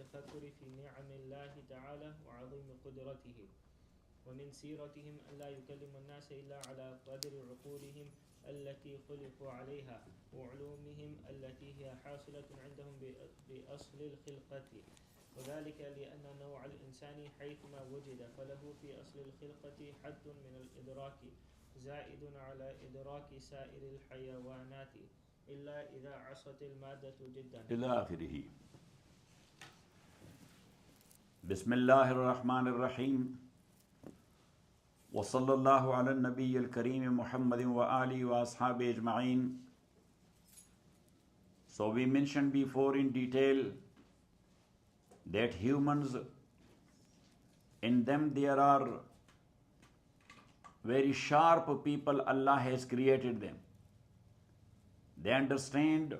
التفكر في نعم الله تعالى وعظيم قدرته ومن سيرتهم ألا يكلم الناس إلا على قدر عقولهم التي خلقوا عليها وعلومهم التي هي حاصلة عندهم بأصل الخلقة وذلك لأن نوع الإنسان حيثما وجد فله في أصل الخلقة حد من الإدراك زائد على إدراك سائر الحيوانات إلا إذا عصت المادة جدا إلى آخره. بسم الله الرحمن الرحيم وصلى الله على النبي الكريم محمد وآله وأصحابه أجمعين. So we mentioned before in detail that humans, in them there are very sharp people. Allah has created them. They understand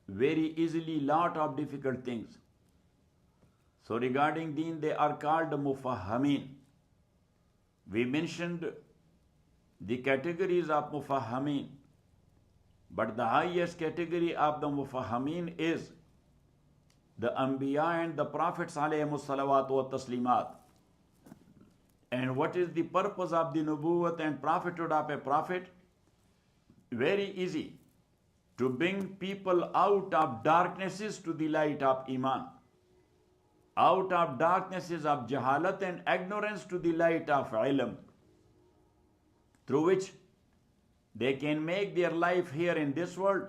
very easily lot of difficult things. So regarding deen, they are called mufahhamin. We mentioned the categories of mufahhamin, but the highest category of the mufahhamin is the Anbiya and the Prophets alayhimus salawat wa taslimat. And what is the purpose of the nubuwwat and prophethood of a prophet? Very easy. To bring people out of darknesses to the light of Iman. Out of darknesses of jahalat and ignorance to the light of ilm, through which they can make their life here in this world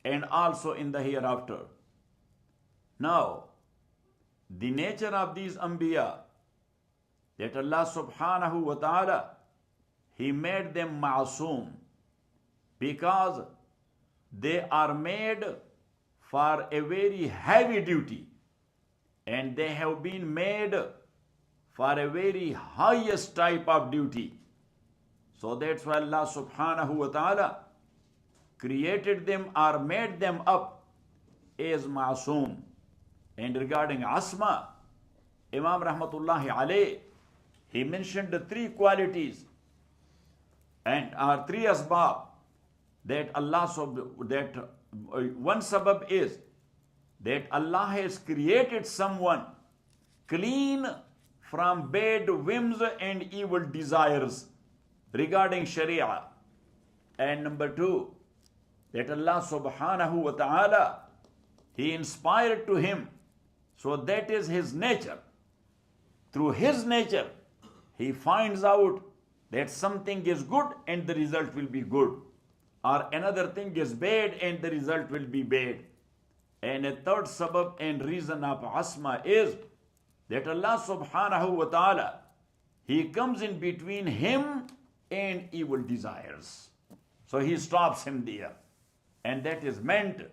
and also in the hereafter. Now, the nature of these Anbiya, that Allah subhanahu wa ta'ala, He made them ma'asum, because they are made for a very heavy duty. And they have been made for a very highest type of duty. So that's why Allah subhanahu wa ta'ala created them or made them up as ma'asum. And regarding asma, Imam rahmatullahi alayh, he mentioned the three qualities and three asbab that one sabab is that Allah has created someone clean from bad whims and evil desires regarding Sharia. And number two, that Allah subhanahu wa ta'ala, He inspired to him. So that is his nature. Through his nature, he finds out that something is good and the result will be good. Or another thing is bad and the result will be bad. And a third sabab and reason of asma is that Allah subhanahu wa ta'ala, He comes in between him and evil desires. So He stops him there. And that is meant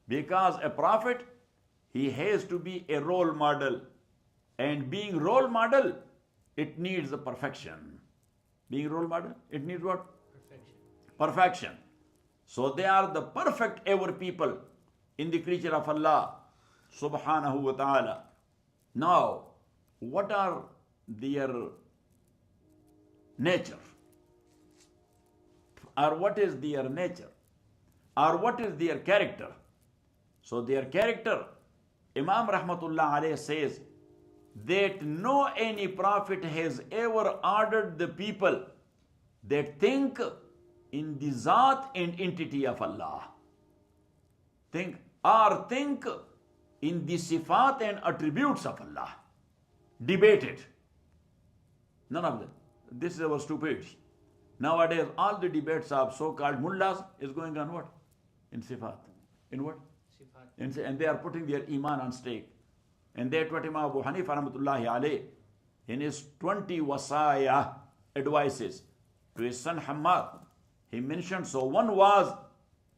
because a prophet, he has to be a role model. And being role model, it needs a perfection. Being role model, it needs what? Perfection. So they are the perfect ever people in the creature of Allah subhanahu wa ta'ala. Now, what are their nature? Or what is their nature? Or what is their character? So their character, Imam rahmatullah alayhi says that no any prophet has ever ordered the people that think in the Zat and entity of Allah. Think in the Sifat and attributes of Allah. Debate it. None of them. This is our stupidity. Nowadays, all the debates of so-called mullahs is going on what? In Sifat. In what? Sifat. And they are putting their iman on stake. And that's what Imam Abu Hanifa rahmatullahi alayh, in his 20 wasaya advices to his son Hammad, he mentioned, so one was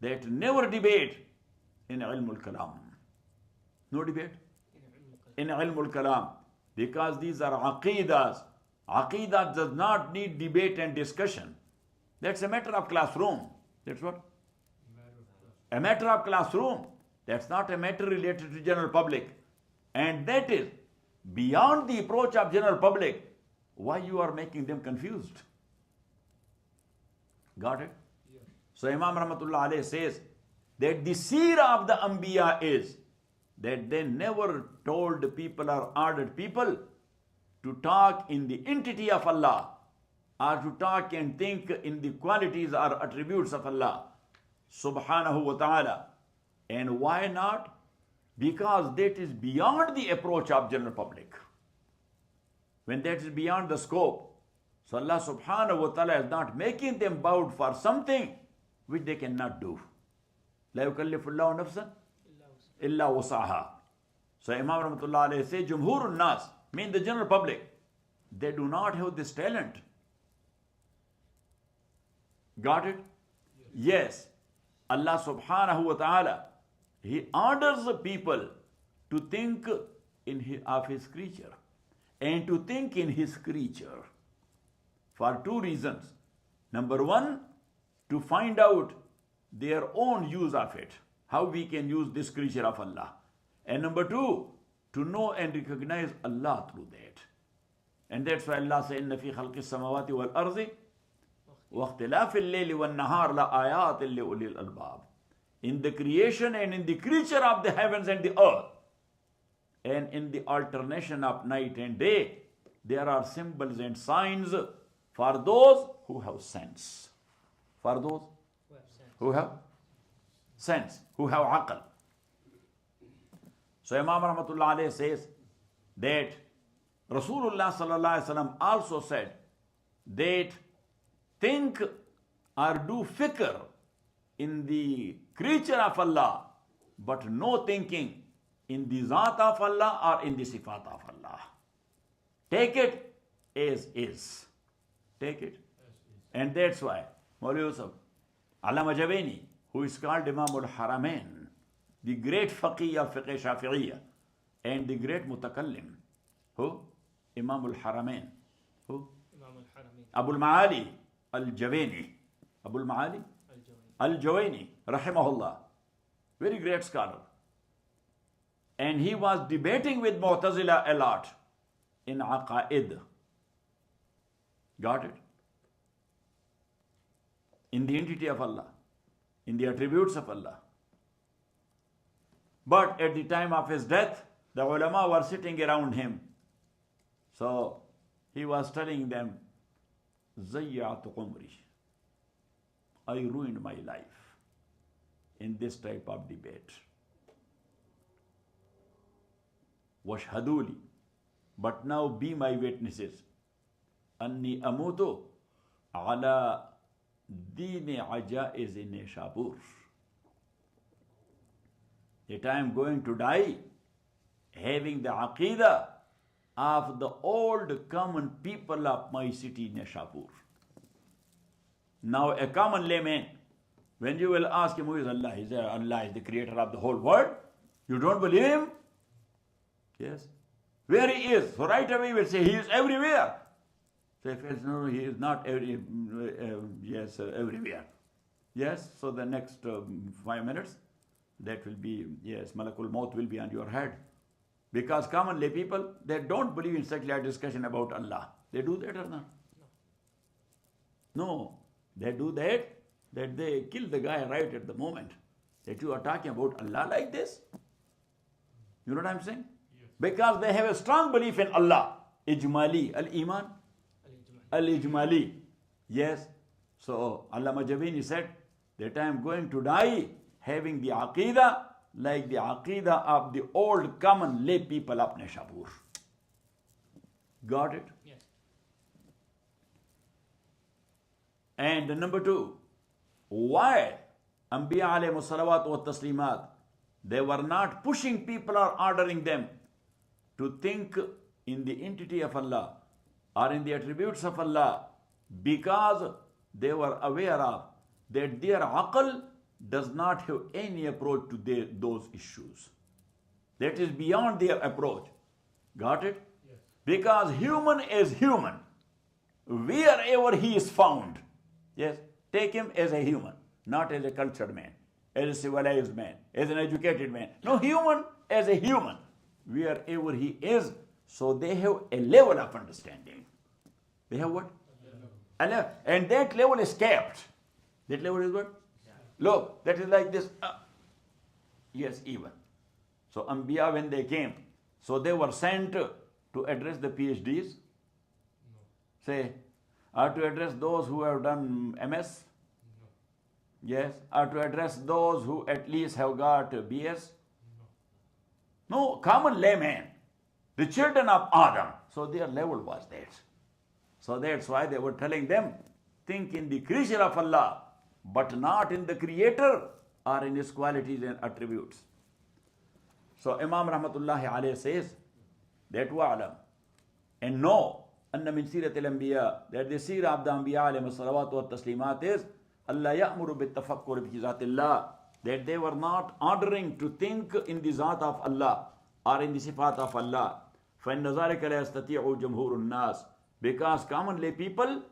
that never debate in ilmul kalam. No debate in ilmul kalam, because these are aqidas. Aqidah does not need debate and discussion. That's a matter of classroom. That's what? A matter of classroom. That's not a matter related to general public. And that is beyond the approach of general public. Why you are making them confused? Got it? Yeah. So Imam Rahmatullah alayhi says that the seerah of the Anbiya is that they never told people or ordered people to talk in the entity of Allah or to talk and think in the qualities or attributes of Allah subhanahu wa ta'ala. And why not? Because that is beyond the approach of general public. When that is beyond the scope, so Allah subhanahu wa ta'ala is not making them bowed for something which they cannot do. لا يكلف الله نفسا إلا وسعها. So Imam Rahmatullah alayhi says, Jumhurun Nas, mean the general public, they do not have this talent. Got it? Yes. Allah subhanahu wa ta'ala, He orders the people to think of His creature and to think in His creature for two reasons. Number one, to find out their own use of it, how we can use this creature of Allah. And number two, to know and recognize Allah through that. And that's why Allah says, إِنَّ فِي خَلْقِ السَّمَاوَاتِ وَالْأَرْضِ وَاخْتِلَافِ اللَّيْلِ وَالنَّهَارِ لَآيَاتٍ لِأُولِي الْأَلْبَابِ. In the creation and in the creature of the heavens and the earth, and in the alternation of night and day, there are symbols and signs for those who have sense. For those who have sense, who have aql. So Imam Rahmatullah alayhi says that Rasulullah sallallahu alaihi wasallam also said that think or do fikr in the creature of Allah, but no thinking in the zat of Allah or in the sifat of Allah. Take it as is. Take it. And that's why Mawlana Yusuf Allama Jawaini, who is called Imam al-Haramain, the great faqih of fiqh Shafi'iyya, and the great mutakallim, who? Imam al-Haramain. Who? Imam al-Haramain. Abul Ma'ali al-Jawaini. Abul Ma'ali al-Jawaini, rahimahullah. Very great scholar. And he was debating with Mu'tazila a lot in Aqaid. Got it? In the entity of Allah, in the attributes of Allah. But at the time of his death, the ulama were sitting around him. So he was telling them, Zayyatu umri. I ruined my life in this type of debate. Washhaduli. But now be my witnesses. Anni amutu ala Deen ajaiz Neshabur. That I am going to die having the aqidah of the old common people of my city Neshabur. Now a common layman, when you will ask him who is Allah, he says Allah is the creator of the whole world. You don't believe him? Yes. Where he is? So right away you will say he is everywhere. So if it's no, he is not everywhere. Yes, so the next 5 minutes, that will be, yes, Malakul Maut will be on your head. Because common lay people, they don't believe in secular discussion about Allah. They do that or not? No, they do that they kill the guy right at the moment. That you are talking about Allah like this. You know what I'm saying? Yes. Because they have a strong belief in Allah. Ijmali, al-Iman. Al-Ijmali. Yes. So Allama Jawaini said that I am going to die having the aqidah like the aqidah of the old common lay people of Neshabur. Got it? Yes. And number two, why Anbiya alayhimus salawat wa taslimat, they were not pushing people or ordering them to think in the entity of Allah or in the attributes of Allah, because they were aware of that their aql does not have any approach to those issues. That is beyond their approach. Got it? Yes. Because human is human, wherever he is found. Yes, take him as a human, not as a cultured man, as a civilized man, as an educated man. No, human as a human, wherever he is. So they have a level of understanding. They have what? A level. And that level is kept. That level is what? Look, that is like this. Yes, even. So Anbiya, when they came, so they were sent to address the PhDs? Say, or to address those who have done MS? Yes. Or to address those who at least have got BS? No, common layman. The children of Adam. So their level was that. So that's why they were telling them, think in the creature of Allah, but not in the creator or in his qualities and attributes. So Imam Rahmatullahi alayhi says that wa'alam, and know, anna min seerat al-anbiya, that the seerah of the anbiya alayhi salawatu wa taslimat is, Allah ya'muru bit tafakkur bi zatillah, that they were not ordering to think in the zat of Allah or in the sifat of Allah. فَإِنَّ ذَلِكَ لَا يَسْتَطِيعُ جَمْهُورُ النَّاسِ, because commonly people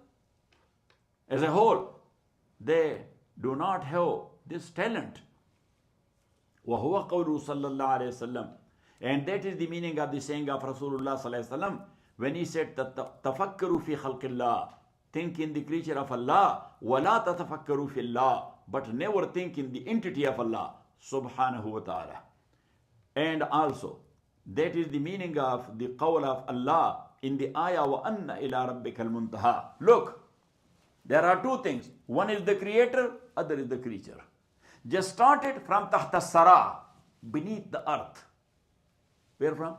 as a whole, they do not have this talent. وَهُوَ قَوْلُهُ صَلَّى اللَّهُ عَلَيْهِ وسلم, and that is the meaning of the saying of Rasulullah sallallahu alaihi wasallam when he said, تَفَكَّرُوا فِي خَلْقِ اللَّهِ, think in the creature of Allah, وَلَا تَتَفَكَّرُوا فِي اللَّهِ, but never think in the entity of Allah subhanahu wa ta'ala. And also, that is the meaning of the qawl of Allah in the ayah وَأَنَّ إِلَىٰ رَبِّكَ الْمُنْتَهَى. Look, there are two things. One is the creator, other is the creature. Just started from tahta sara, beneath the earth. Where from?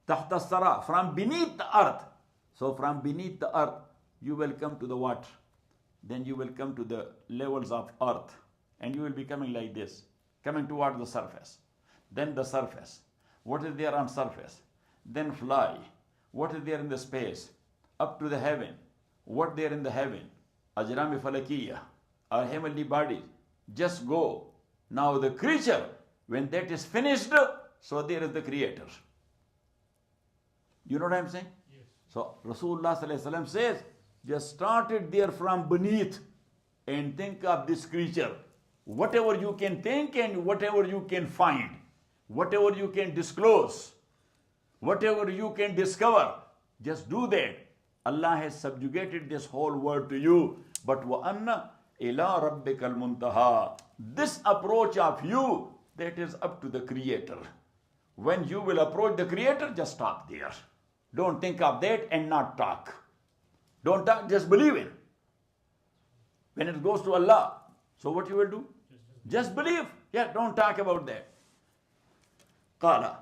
Tahta sara, from beneath the earth. So from beneath the earth, you will come to the water. Then you will come to the levels of earth. And you will be coming like this, coming toward the surface. Then the surface. What is there on surface? Then fly. What is there in the space? Up to the heaven. What there in the heaven? Ajrami falakiyah, our heavenly bodies. Just go. Now the creature, when that is finished, so there is the creator. You know what I am saying? Yes. So Rasulullah sallallahu alaihi wasallam says, just start it there from beneath and think of this creature. Whatever you can think and whatever you can find, whatever you can disclose, whatever you can discover, just do that. Allah has subjugated this whole world to you. But وَأَنَّ إِلَىٰ رَبِّكَ الْمُنْتَهَى, this approach of you, that is up to the creator. When you will approach the creator, just stop there. Don't think of that and not talk. Don't talk, just believe in. When it goes to Allah, so what you will do? Just believe. Yeah, don't talk about that. Qala,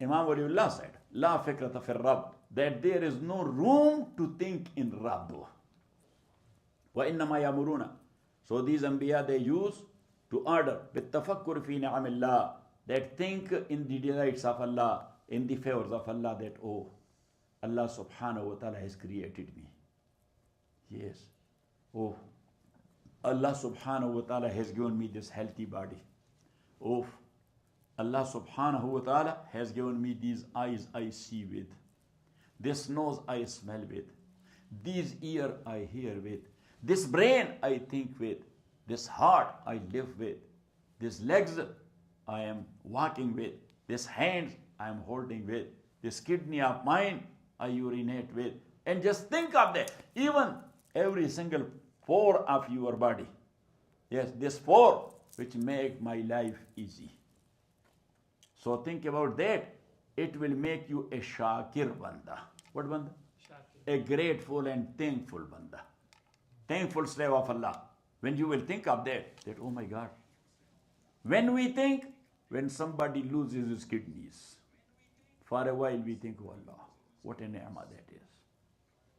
Imam Waliullah said, La fikrata fir Rabb, that there is no room to think in Rabb. Wa innama yamuruna. So these Anbiya, they use to order with tafakkur fi ni'amillah, that think in the delights of Allah, in the favors of Allah, that oh, Allah subhanahu wa ta'ala has created me. Yes. Oh, Allah subhanahu wa ta'ala has given me this healthy body. Oh, Allah subhanahu wa ta'ala has given me these eyes I see with, this nose I smell with, these ears I hear with, this brain I think with, this heart I live with, these legs I am walking with, this hands I am holding with, this kidney of mine I urinate with. And just think of that. Even every single pore of your body. Yes, this pore which make my life easy. So think about that. It will make you a shakir banda. What banda? Shakir. A grateful and thankful banda. Thankful slave of Allah. When you will think of that, oh my God. When we think, when somebody loses his kidneys, for a while we think, oh Allah, what a ni'mah that is.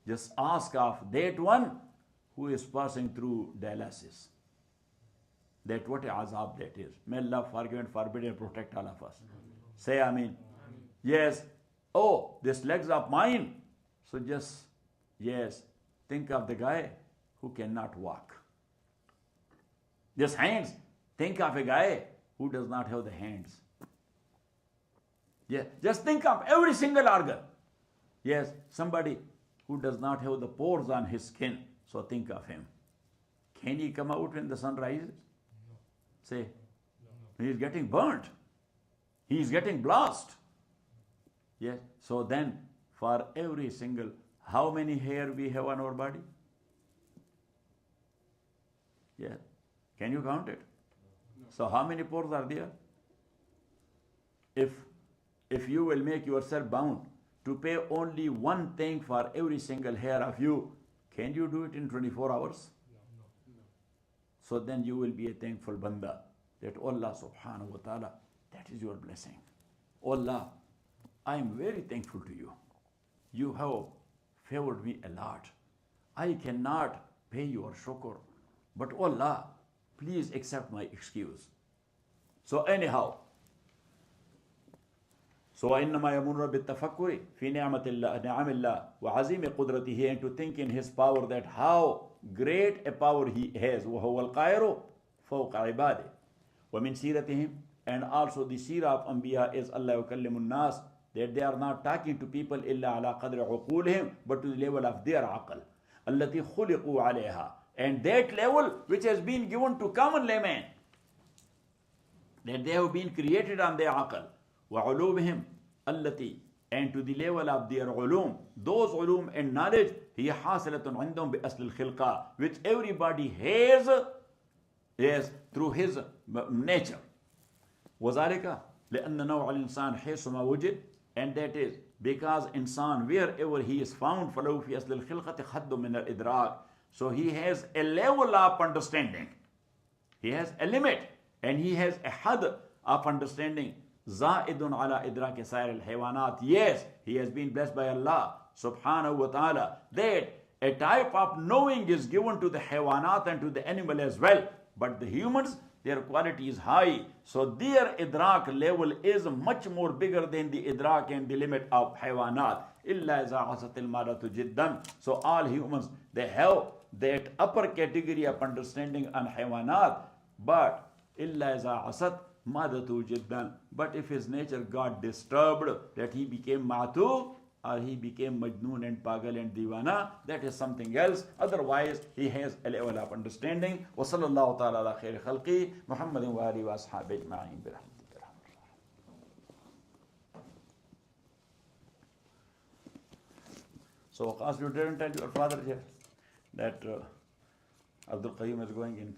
Just ask of that one who is passing through dialysis. That what a azab that is. May Allah forgive and forbid and protect all of us. Say Ameen. Yes. Oh, this legs of mine. So just, yes, think of the guy who cannot walk. This hands. Think of a guy who does not have the hands. Yeah, just think of every single organ. Yes, somebody who does not have the pores on his skin. So think of him. Can he come out when the sun rises? No. Say, no. He is getting burnt. He is getting blasted. Yes. So then, for every single, how many hair we have on our body? Yeah. Can you count it? No. So how many pores are there? if you will make yourself bound to pay only one thing for every single hair of you, can you do it in 24 hours? No. So then you will be a thankful banda that Allah subhanahu wa ta'ala, that is your blessing. Allah, I am very thankful to you. You have favored me a lot. I cannot pay your shukr, but Allah, please accept my excuse. So anyhow, وإنما يمر بالتفكر في نعم الله وعظيم قدرته, and to think in his power, that how great a power he has, وهو القاهر فوق عباده. ومن سيرتهم, and also the seerah of Anbiya is Allah يكلم الناس, that they are not talking to people إلا على قدر عقولهم, but to the level of their عقل التي خلقوا عليها, and that level which has been given to common layman, that they have been created on their عقل. وعلومهم التي, and to the level of their علوم, those علوم and knowledge, هي حاصلة عندهم بأصل الخلقة, which everybody has through his nature. وذلك لأن نوع الإنسان حيثما وجد, and that is because insan, wherever he is found, فله في أصل الخلقة حد من الإدراك, so he has a level of understanding, he has a limit, and he has a had of understanding. Za'idun ala idraki sair al-haywanat. Yes, he has been blessed by Allah subhanahu wa ta'ala that a type of knowing is given to the haywanat and to the animal as well. But the humans, their quality is high. So their idrak level is much more bigger than the idrak and the limit of haywanat. Illa iza asatil maratu jiddan. So all humans, they have that upper category of understanding on haywanat. But illa iza asat madatu jiddan. But if his nature got disturbed, that he became matu, or he became majnoon and pagal and diwana, that is something else. Otherwise, he has a level of understanding. Wa sallallahu ta'ala ala khairi khalqi Muhammadin wa alihi wa ashabihi ajma'in bi rahmatika. So, Qazi, you didn't tell your father here that Abdul Qayyum is going in